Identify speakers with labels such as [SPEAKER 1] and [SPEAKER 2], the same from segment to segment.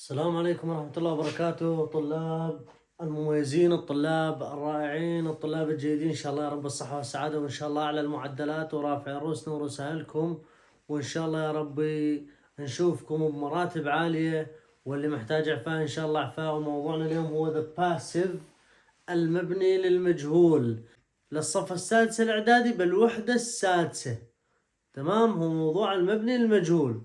[SPEAKER 1] السلام عليكم ورحمة الله وبركاته. طلاب المميزين، الطلاب الرائعين، الطلاب الجيدين، إن شاء الله يا رب الصحة والسعادة، وإن شاء الله على المعدلات ورافع رؤوسنا ورؤوس أهلكم، وإن شاء الله يا ربي نشوفكم بمراتب عالية، واللي محتاج إعفاء إن شاء الله إعفاء. وموضوعنا اليوم هو the passive، المبني للمجهول، للصف السادس الإعدادي بالوحدة السادسة. تمام، هو موضوع المبني للمجهول.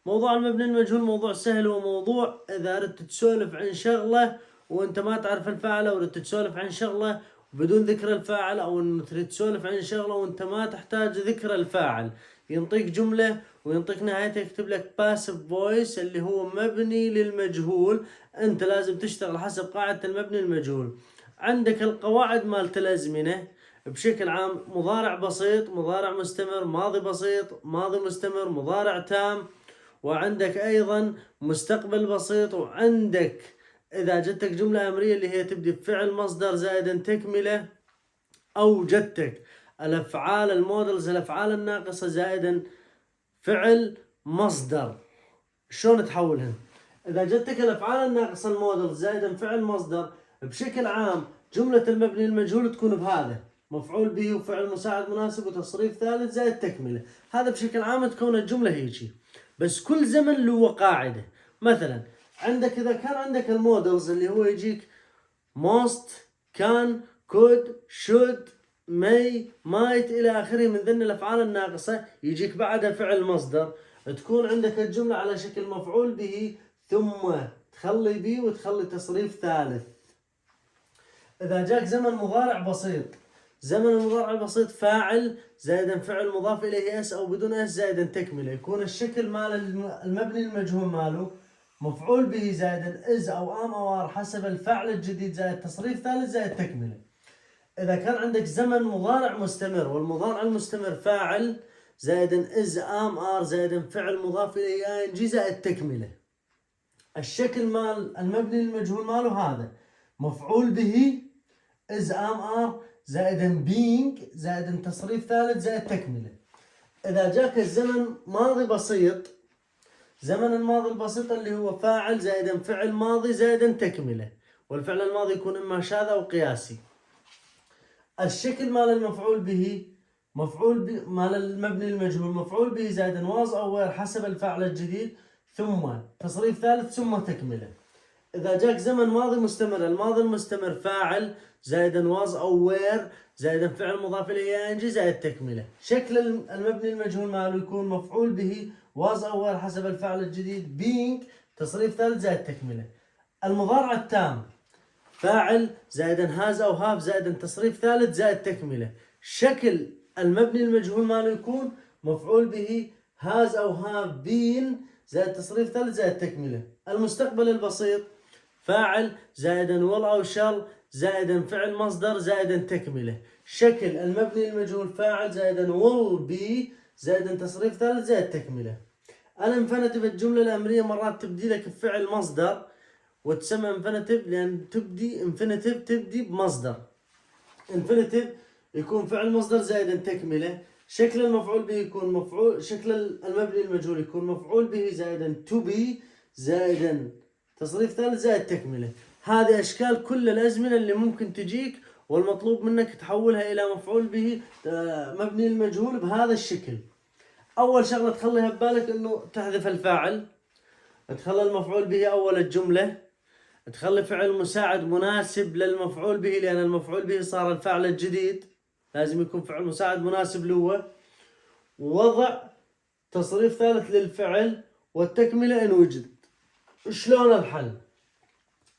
[SPEAKER 1] موضوع المبني المجهول موضوع سهل، وموضوع إذا أردت تسولف عن شغلة وأنت ما تعرف الفاعل، أو أردت تسولف عن شغلة بدون ذكر الفاعل، أو أن تريد تسولف عن شغلة وأنت ما تحتاج ذكر الفاعل، ينطيك جملة وينطيك نهايته يكتب لك passive voice اللي هو مبني للمجهول. أنت لازم تشتغل حسب قاعدة المبني المجهول. عندك القواعد مالت الأزمنة بشكل عام: مضارع بسيط، مضارع مستمر، ماضي بسيط، ماضي مستمر، مضارع تام، وعندك أيضا مستقبل بسيط، وعندك إذا جتك جملة أمرية اللي هي تبدي بفعل مصدر زائدا تكملة، أو جتك الأفعال المودلز الأفعال الناقصة زائدا فعل مصدر، شلون تحولهن؟ إذا جتك الأفعال الناقصة المودلز زائدا فعل مصدر، بشكل عام جملة المبني المجهول تكون بهذا: مفعول به وفعل مساعد مناسب وتصريف ثالث زائد تكملة. هذا بشكل عام تكون الجملة هيجي، بس كل زمن له قاعدة. مثلا عندك إذا كان عندك المودلز اللي هو يجيك most، can، could، should، may، might إلى آخره من ذن الأفعال الناقصة، يجيك بعدها فعل مصدر، تكون عندك الجملة على شكل مفعول به ثم تخلي به وتخلي تصريف ثالث. إذا جاك زمن مضارع بسيط، زمن المضارع البسيط فاعل زائدا فعل مضاف إليه اس أو بدون اس زائدا تكملة، يكون الشكل مال المبني المجهول ماله مفعول به زائدا از أو ام أو ار حسب الفعل الجديد زائد تصريف ثالث زائد تكملة. إذا كان عندك زمن مضارع مستمر، والمضارع المستمر فاعل زائدا از ام ار زائدا فعل مضاف إليه اي ان جي زائد تكملة. الشكل مال المبني المجهول ماله هذا: مفعول به is am are زائدا being زائدا تصريف ثالث زائد تكملة. إذا جاك الزمن ماضي بسيط، زمن الماضي البسيط اللي هو فاعل زائدا فعل ماضي زائدا تكملة، والفعل الماضي يكون إما شاذ أو قياسي. الشكل مال المفعول به مال المبني المجهول مفعول به زائدا was أو were حسب الفعل الجديد ثم تصريف ثالث ثم تكملة. إذا جاك زمن ماضي مستمر، الماضي المستمر فاعل زائدا was أو were زائدا فعل مضاف إليه ing زائد تكملة. شكل المبني المجهول ماله يكون مفعول به was أو were حسب الفعل الجديد being تصريف ثالث زائد تكملة. المضارع التام فاعل زائدا has أو have زائدا تصريف ثالث زائد تكملة. شكل المبني المجهول ماله يكون مفعول به has أو have been زائد تصريف ثالث زائد تكملة. المستقبل البسيط فاعل زائدا will أو shall زائدا فعل مصدر زائدا تكملة. شكل المبني المجهول فاعل زائدا will be زائدا تصريف ثالث زائد تكملة. الانفينيتيف الجملة الأمرية مرات تبدي لك بفعل مصدر وتسمى انفينيتيف لأن تبدي بمصدر. انفينيتيف يكون فعل مصدر زائدا تكملة. شكل المفعول به يكون شكل المبني المجهول يكون مفعول به زائدا to be زائدا تصريف ثالث زائد تكملة. هذه أشكال كل الأزمنة اللي ممكن تجيك، والمطلوب منك تحولها إلى مفعول به مبني المجهول بهذا الشكل. أول شغلة تخليها ببالك إنه تحذف الفاعل، تخلي المفعول به أول الجملة، تخلي فعل مساعد مناسب للمفعول به لأن المفعول به صار الفعل الجديد، لازم يكون فعل مساعد مناسب له، ووضع تصريف ثالث للفعل والتكملة إن وجد. شلون الحل؟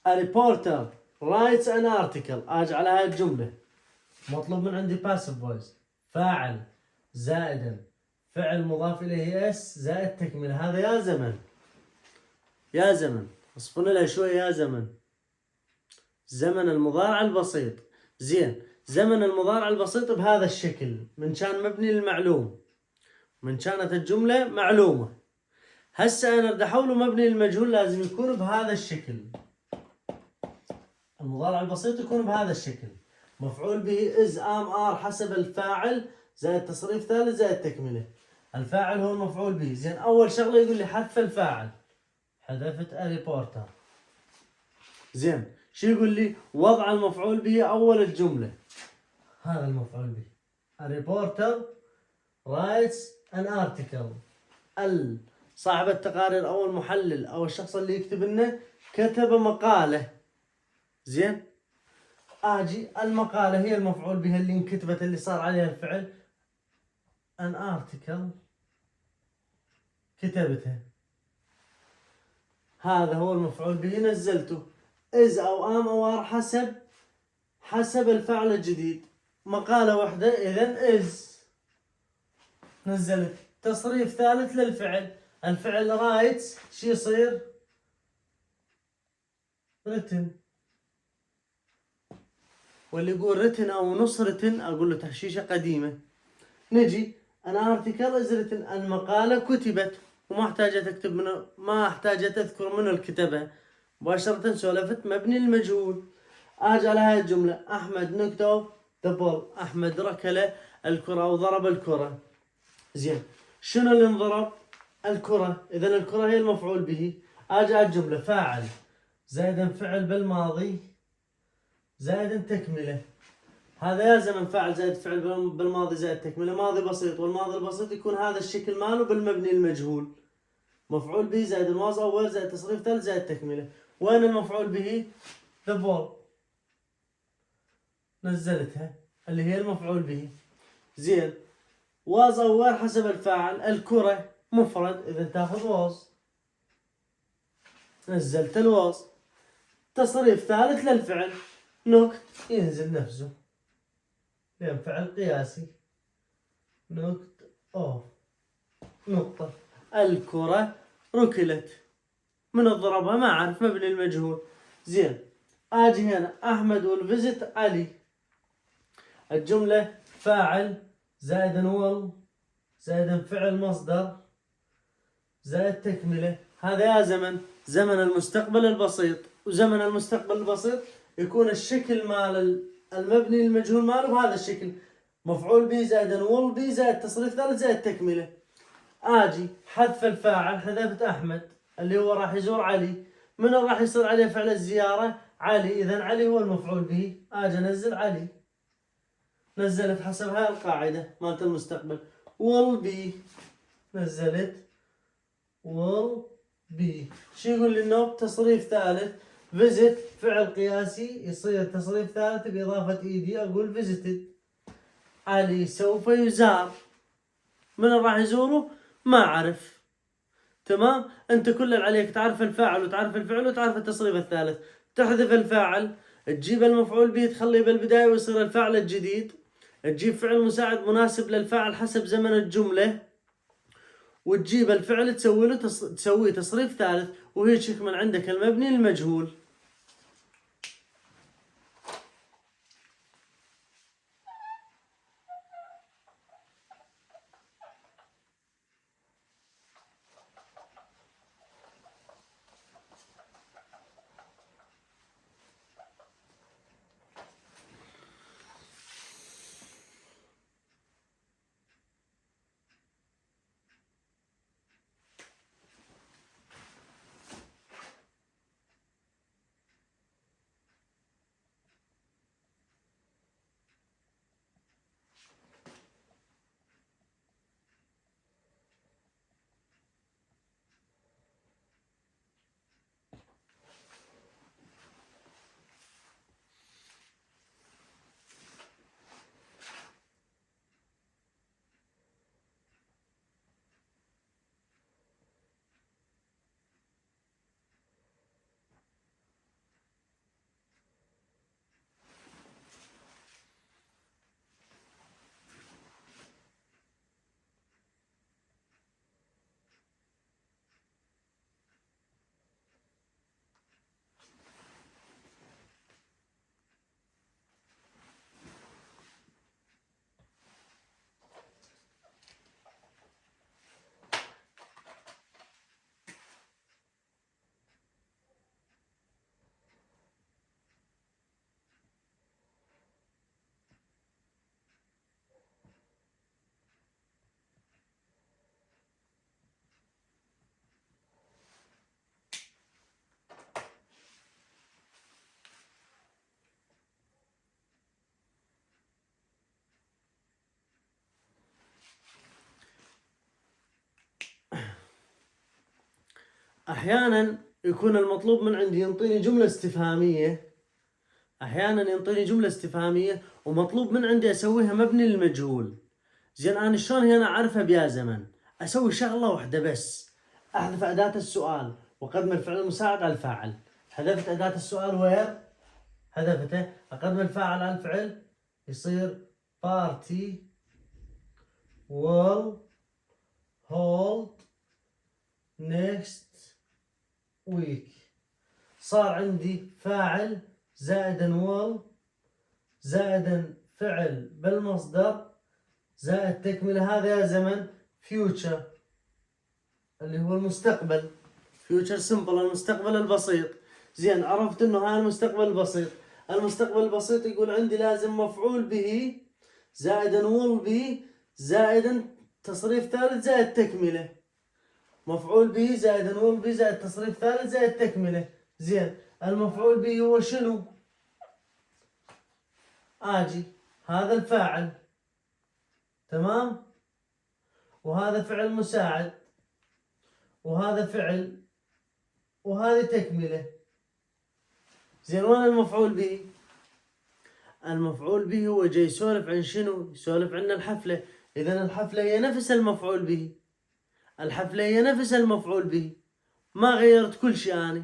[SPEAKER 1] A reporter writes an article، أجي على هاي الجملة مطلوب من عندي passive voice فاعل زائدا فعل مضاف إليه اس زائد تكملة. هذا يا زمن اصفن لها شوي يا زمن زمن المضارع البسيط. زين، زمن المضارع البسيط بهذا الشكل من كان مبني للمعلوم، من كانت الجملة معلومة. هسه أنا بدي أحوله مبني للمجهول لازم يكون بهذا الشكل. المضارع البسيط يكون بهذا الشكل: مفعول به is am are حسب الفاعل زائد تصريف ثالث زائد تكملة. الفاعل هو المفعول به. زين، أول شغلة يقول لي حذف الفاعل. حذفت a reporter. زين، شو يقول لي؟ وضع المفعول به أول الجملة. هذا المفعول به. A reporter writes an article. صاحب التقارير أو المحلل أو الشخص اللي يكتب لنا كتب مقالة. زين، أجي المقالة هي المفعول بها اللي انكتبت اللي صار عليها الفعل. an article كتبتها. هذا هو المفعول به نزلته. is أو am أو are حسب الفعل الجديد. مقالة واحدة إذن is. نزلت. تصريف ثالث للفعل. الفعل writes شو يصير؟ written. واللي يقول written أو نص written أقول له تحشيشة قديمة. نجي an article is written. المقالة كتبت وما احتاجت تكتب منه، ما احتاجت تذكر منه الكتابة، مباشرة سولفت مبني المجهول. اجي على هاي الجملة. احمد نكتب the ball. احمد ركل الكرة او ضرب الكرة. زين، شنو اللي انضرب؟ الكرة، اذا الكرة هي المفعول به. اجي على الجملة. فاعل زائدا فعل بالماضي زائدا تكملة. هذا يلزم فاعل زائد فعل بالماضي زائد تكملة. ماضي بسيط، والماضي البسيط يكون هذا الشكل ماله بالمبني المجهول. مفعول به زائد الماضي اول زائد تصريف ثالث زائد تكملة. وين المفعول به؟ the ball. نزلتها اللي هي المفعول به. زين، was أو were حسب الفاعل. الكرة مفرد إذا تاخذ was. نزلت الواز. تصريف ثالث للفعل. نكت ينزل نفسه لأن فعل قياسي. نكت أوف. نقطة. الكرة ركلت. من ضربها ما أعرف مبني المجهول. زين، أجي هنا. أحمد والفيزت علي. الجملة فاعل زائدا will زائدا فعل مصدر زائد تكملة. هذا يا زمن المستقبل البسيط. وزمن المستقبل البسيط يكون الشكل مال المبني المجهول ماله بهذا الشكل. مفعول به زائدا will به زائد تصريف ثالث زائد تكملة. اجي حذف الفاعل. حذفت احمد اللي هو راح يزور علي. من راح يصير عليه فعل الزيارة؟ علي. اذا علي هو المفعول به. اجي انزل علي. نزلت حسب هاي القاعدة مالت المستقبل. will be. نزلت will be. شو يقول لي النوب؟ تصريف ثالث. visit فعل قياسي يصير تصريف ثالث بإضافة ايدي أقول visited. علي سوف يزار. من راح يزوره؟ ما أعرف. تمام؟ أنت كل اللي عليك تعرف الفاعل وتعرف الفعل وتعرف التصريف الثالث. تحذف الفاعل، تجيب المفعول به تخليه بالبداية ويصير الفاعل الجديد. تجيب فعل مساعد مناسب للفاعل حسب زمن الجملة، وتجيب الفعل تسويه تصريف ثالث، وهيك يكمل عندك المبني المجهول. أحيانا يكون المطلوب من عندي ينطيني جملة استفهامية، أحيانا ينطيني جملة استفهامية ومطلوب من عندي أسويها مبني للمجهول. زين أنا شلون هنا أعرفها بيا زمن؟ أسوي شغلة واحدة بس، أحذف أداة السؤال وأقدم الفعل المساعد على الفاعل. حذفت أداة السؤال وير؟ حذفته. أقدم الفاعل على الفعل يصير party will hold next week. صار عندي فاعل زائدا will زائدا فعل بالمصدر زائد تكملة. هذا يا زمن future اللي هو المستقبل، future simple المستقبل البسيط. زين عرفت انه هذا المستقبل البسيط. المستقبل البسيط يقول عندي لازم مفعول به زائدا will be زائدا تصريف ثالث زائد تكملة. مفعول به زائدا will be زائد تصريف ثالث زائد تكملة. زين المفعول به هو شنو؟ اجي هذا الفاعل، تمام، وهذا فعل مساعد، وهذا فعل، وهذه تكملة. زين وين المفعول به؟ المفعول به هو جاي يسولف عن شنو؟ يسولف عن الحفلة. إذا الحفلة هي نفس المفعول به، الحفلة هي نفس المفعول به، ما غيرت كل شيء أنا.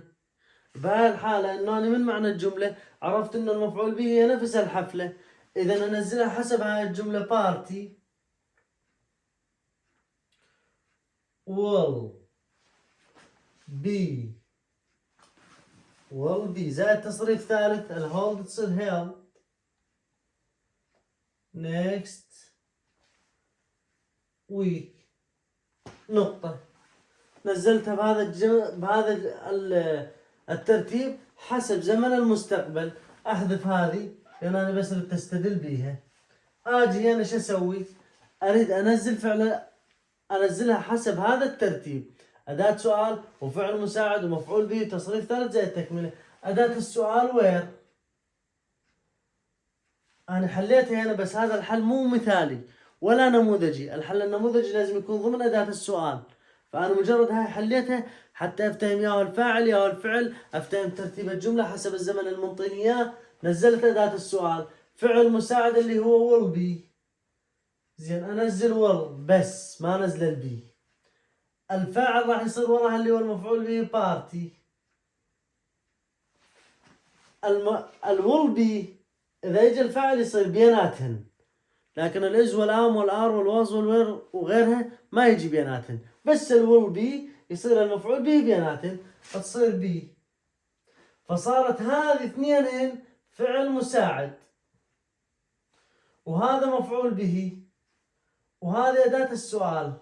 [SPEAKER 1] بهاي الحالة إنه أنا من معنى الجملة عرفت إنه المفعول به هي نفس الحفلة. إذا أنزلها حسب هاي الجملة party will be زائد تصريف ثالث الهولد تصير held next week نقطة. نزلتها بهذا الترتيب حسب زمن المستقبل. أحذف هذه لأن أنا بس بتستدل بيها. أجي أنا شو أسوي؟ أريد أنزل فعل، أنزلها حسب هذا الترتيب، أداة سؤال وفعل مساعد ومفعول به تصريف ثالث زائد تكملة. أداة السؤال وير؟ أنا حليتها هنا بس هذا الحل مو مثالي ولا نموذجي. الحل النموذجي لازم يكون ضمن أداة السؤال. فأنا مجرد هاي حليتها حتى أفتهم ياهو الفاعل ياهو الفعل، أفتهم ترتيب الجملة حسب الزمن المنطيني إياه. نزلت أداة السؤال، فعل مساعد اللي هو will be. زين أنزل will بس ما نزل البي. الفاعل راح يصير وراها اللي هو المفعول به party. will be إذا يجي الفاعل يصير بيناتهن، لكن الإز والآم والآر والواز والوير وغيرها ما يجي بيناتهن، بس will be يصير المفعول به بيناتهن فتصير بي. فصارت هذه اثنين فعل مساعد وهذا مفعول به وهذه أداة السؤال.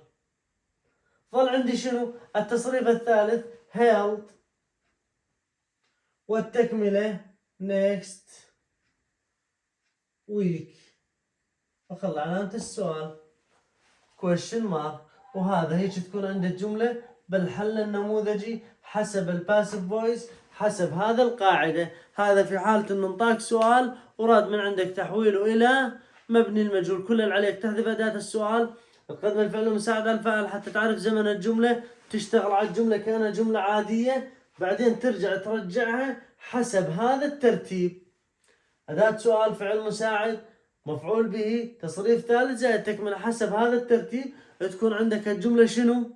[SPEAKER 1] ظل عندي شنو؟ التصريف الثالث held والتكملة next week. أخلي علامة السؤال question mark. وهذا هيك تكون عند الجملة بالحل النموذجي حسب الباسيف فويس حسب هذا القاعدة. هذا في حالة إن انطاك سؤال وراد من عندك تحويله إلى مبني المجهول. كل اللي عليك تحذف أداة السؤال، تقدم الفعل المساعد على الفاعل حتى تعرف زمن الجملة، تشتغل على الجملة كأنها جملة عادية، بعدين ترجعها حسب هذا الترتيب. أداة سؤال، فعل مساعد، مفعول به، تصريف ثالث زائد تكملة حسب هذا الترتيب. تكون عندك الجملة شنو؟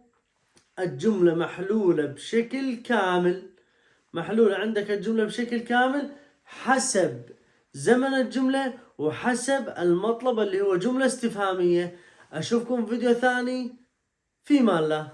[SPEAKER 1] الجملة محلولة بشكل كامل. محلولة عندك الجملة بشكل كامل حسب زمن الجملة وحسب المطلب اللي هو جملة استفهامية. أشوفكم فيديو ثاني، في مان الله.